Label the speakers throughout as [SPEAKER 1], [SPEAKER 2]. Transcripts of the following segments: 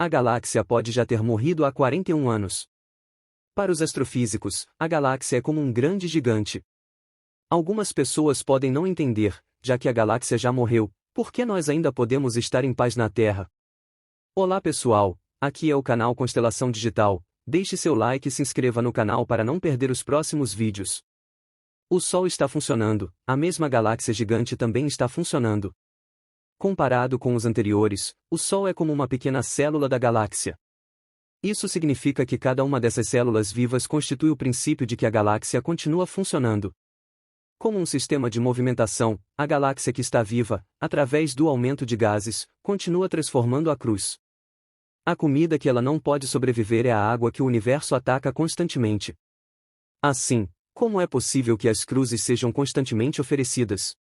[SPEAKER 1] A galáxia pode já ter morrido há 41 anos. Para os astrofísicos, a galáxia é como um grande gigante. Algumas pessoas podem não entender, já que a galáxia já morreu, por que nós ainda podemos estar em paz na Terra? Olá pessoal, aqui é o canal Constelação Digital, deixe seu like e se inscreva no canal para não perder os próximos vídeos. O Sol está funcionando, a mesma galáxia gigante também está funcionando. Comparado com os anteriores, o Sol é como uma pequena célula da galáxia. Isso significa que cada uma dessas células vivas constitui o princípio de que a galáxia continua funcionando. Como um sistema de movimentação, a galáxia que está viva, através do aumento de gases, continua transformando a cruz. A comida que ela não pode sobreviver é a água que o universo ataca constantemente. Assim, como é possível que as cruzes sejam constantemente oferecidas?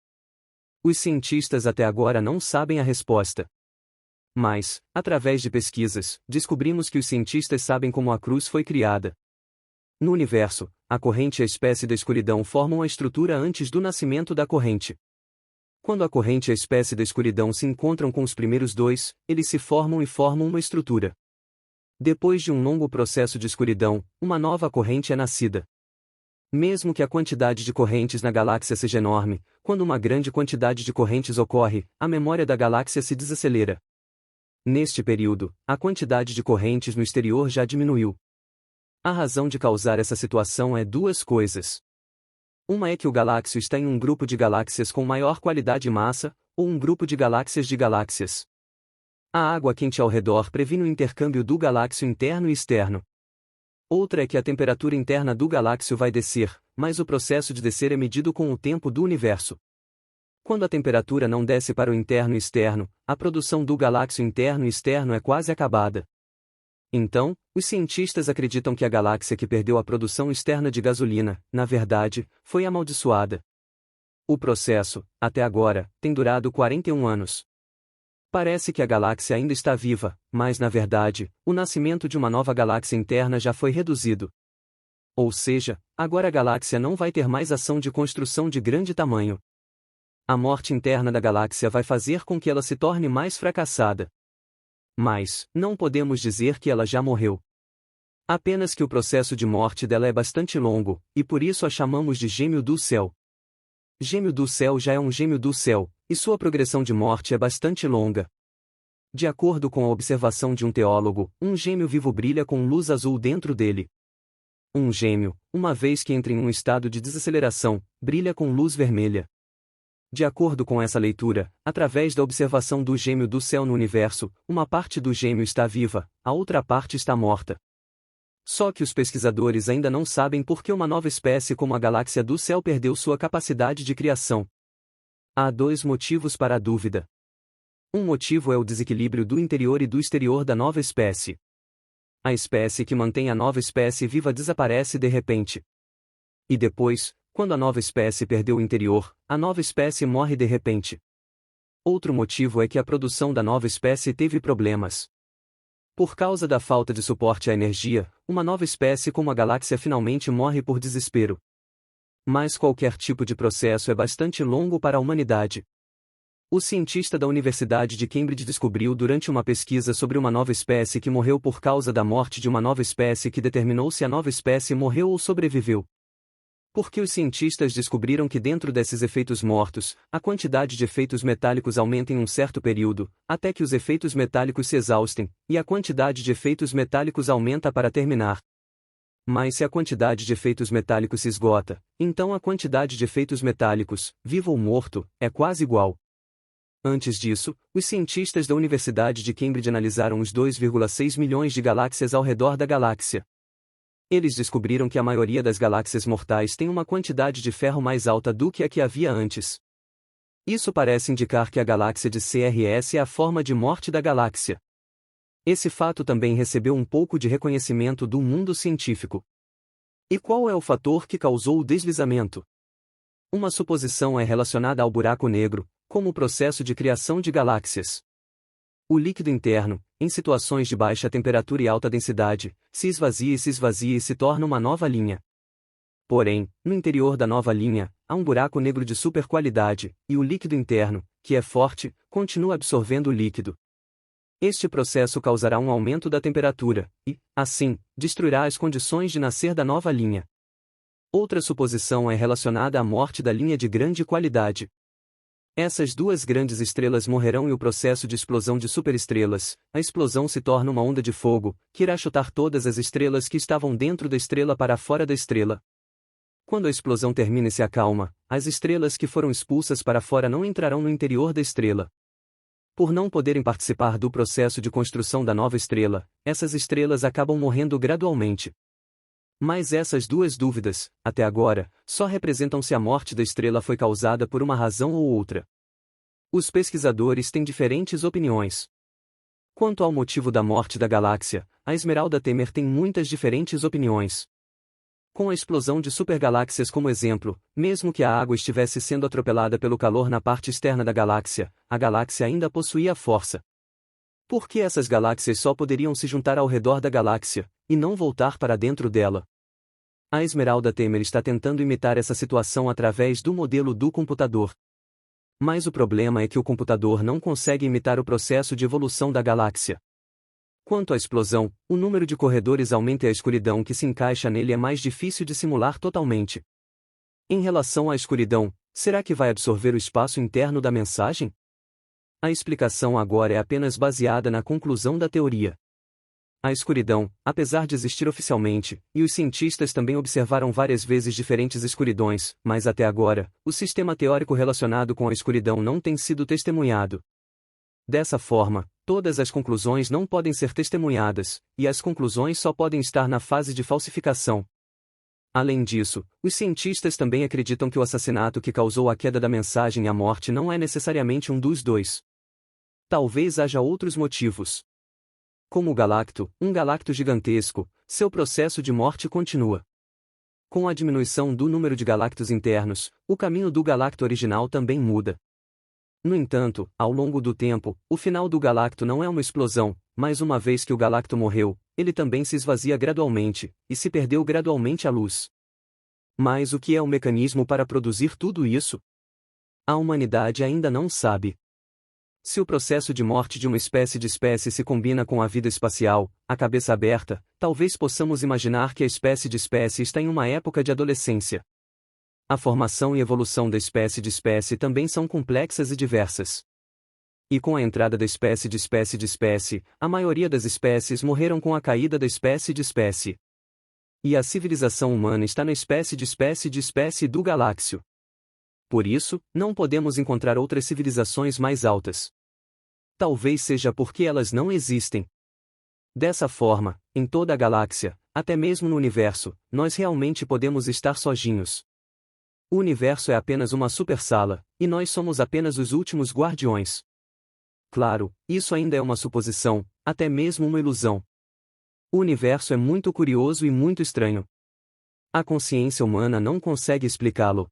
[SPEAKER 1] Os cientistas até agora não sabem a resposta. Mas, através de pesquisas, descobrimos que os cientistas sabem como a cruz foi criada. No universo, a corrente e a espécie da escuridão formam a estrutura antes do nascimento da corrente. Quando a corrente e a espécie da escuridão se encontram com os primeiros dois, eles se formam e formam uma estrutura. Depois de um longo processo de escuridão, uma nova corrente é nascida. Mesmo que a quantidade de correntes na galáxia seja enorme, quando uma grande quantidade de correntes ocorre, a memória da galáxia se desacelera. Neste período, a quantidade de correntes no exterior já diminuiu. A razão de causar essa situação é duas coisas. Uma é que o galáxio está em um grupo de galáxias com maior qualidade e massa, ou um grupo de galáxias. A água quente ao redor previne o intercâmbio do galáxio interno e externo. Outra é que a temperatura interna do galáxio vai descer, mas o processo de descer é medido com o tempo do universo. Quando a temperatura não desce para o interno e externo, a produção do galáxio interno e externo é quase acabada. Então, os cientistas acreditam que a galáxia que perdeu a produção externa de gasolina, na verdade, foi amaldiçoada. O processo, até agora, tem durado 41 anos. Parece que a galáxia ainda está viva, mas na verdade, o nascimento de uma nova galáxia interna já foi reduzido. Ou seja, agora a galáxia não vai ter mais ação de construção de grande tamanho. A morte interna da galáxia vai fazer com que ela se torne mais fracassada. Mas, não podemos dizer que ela já morreu. Apenas que o processo de morte dela é bastante longo, e por isso a chamamos de gêmeo do céu. Gêmeo do céu já é um gêmeo do céu, e sua progressão de morte é bastante longa. De acordo com a observação de um teólogo, um gêmeo vivo brilha com luz azul dentro dele. Um gêmeo, uma vez que entra em um estado de desaceleração, brilha com luz vermelha. De acordo com essa leitura, através da observação do gêmeo do céu no universo, uma parte do gêmeo está viva, a outra parte está morta. Só que os pesquisadores ainda não sabem por que uma nova espécie como a galáxia do céu perdeu sua capacidade de criação. Há dois motivos para a dúvida. Um motivo é o desequilíbrio do interior e do exterior da nova espécie. A espécie que mantém a nova espécie viva desaparece de repente. E depois, quando a nova espécie perdeu o interior, a nova espécie morre de repente. Outro motivo é que a produção da nova espécie teve problemas. Por causa da falta de suporte à energia, uma nova espécie como a galáxia finalmente morre por desespero. Mas qualquer tipo de processo é bastante longo para a humanidade. O cientista da Universidade de Cambridge descobriu durante uma pesquisa sobre uma nova espécie que morreu por causa da morte de uma nova espécie que determinou se a nova espécie morreu ou sobreviveu. Porque os cientistas descobriram que dentro desses efeitos mortos, a quantidade de efeitos metálicos aumenta em um certo período, até que os efeitos metálicos se exaustem, e a quantidade de efeitos metálicos aumenta para terminar. Mas se a quantidade de efeitos metálicos se esgota, então a quantidade de efeitos metálicos, vivo ou morto, é quase igual. Antes disso, os cientistas da Universidade de Cambridge analisaram os 2,6 milhões de galáxias ao redor da galáxia. Eles descobriram que a maioria das galáxias mortais tem uma quantidade de ferro mais alta do que a que havia antes. Isso parece indicar que a galáxia de CRS é a forma de morte da galáxia. Esse fato também recebeu um pouco de reconhecimento do mundo científico. E qual é o fator que causou o deslizamento? Uma suposição é relacionada ao buraco negro, como o processo de criação de galáxias. O líquido interno, em situações de baixa temperatura e alta densidade, se esvazia e se torna uma nova linha. Porém, no interior da nova linha, há um buraco negro de super qualidade, e o líquido interno, que é forte, continua absorvendo o líquido. Este processo causará um aumento da temperatura, e, assim, destruirá as condições de nascer da nova linha. Outra suposição é relacionada à morte da linha de grande qualidade. Essas duas grandes estrelas morrerão e o processo de explosão de superestrelas, a explosão se torna uma onda de fogo, que irá chutar todas as estrelas que estavam dentro da estrela para fora da estrela. Quando a explosão termina e se acalma, as estrelas que foram expulsas para fora não entrarão no interior da estrela. Por não poderem participar do processo de construção da nova estrela, essas estrelas acabam morrendo gradualmente. Mas essas duas dúvidas, até agora, só representam se a morte da estrela foi causada por uma razão ou outra. Os pesquisadores têm diferentes opiniões. Quanto ao motivo da morte da galáxia, a Esmeralda Temer tem muitas diferentes opiniões. Com a explosão de supergaláxias como exemplo, mesmo que a água estivesse sendo atropelada pelo calor na parte externa da galáxia, a galáxia ainda possuía força. Por que essas galáxias só poderiam se juntar ao redor da galáxia, e não voltar para dentro dela? A Esmeralda Temer está tentando imitar essa situação através do modelo do computador. Mas o problema é que o computador não consegue imitar o processo de evolução da galáxia. Quanto à explosão, o número de corredores aumenta e a escuridão que se encaixa nele é mais difícil de simular totalmente. Em relação à escuridão, será que vai absorver o espaço interno da mensagem? A explicação agora é apenas baseada na conclusão da teoria. A escuridão, apesar de existir oficialmente, e os cientistas também observaram várias vezes diferentes escuridões, mas até agora, o sistema teórico relacionado com a escuridão não tem sido testemunhado. Dessa forma, todas as conclusões não podem ser testemunhadas, e as conclusões só podem estar na fase de falsificação. Além disso, os cientistas também acreditam que o assassinato que causou a queda da mensagem e a morte não é necessariamente um dos dois. Talvez haja outros motivos. Como o Galacto, um galacto gigantesco, seu processo de morte continua. Com a diminuição do número de galactos internos, o caminho do galacto original também muda. No entanto, ao longo do tempo, o final do galacto não é uma explosão, mas uma vez que o galacto morreu, ele também se esvazia gradualmente, e se perdeu gradualmente a luz. Mas o que é o mecanismo para produzir tudo isso? A humanidade ainda não sabe. Se o processo de morte de uma espécie se combina com a vida espacial, a cabeça aberta, talvez possamos imaginar que a espécie está em uma época de adolescência. A formação e evolução da espécie também são complexas e diversas. E com a entrada da espécie, a maioria das espécies morreram com a caída da espécie. E a civilização humana está na espécie do galáxio. Por isso, não podemos encontrar outras civilizações mais altas. Talvez seja porque elas não existem. Dessa forma, em toda a galáxia, até mesmo no universo, nós realmente podemos estar sozinhos. O universo é apenas uma supersala, e nós somos apenas os últimos guardiões. Claro, isso ainda é uma suposição, até mesmo uma ilusão. O universo é muito curioso e muito estranho. A consciência humana não consegue explicá-lo.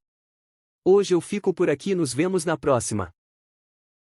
[SPEAKER 1] Hoje eu fico por aqui e nos vemos na próxima.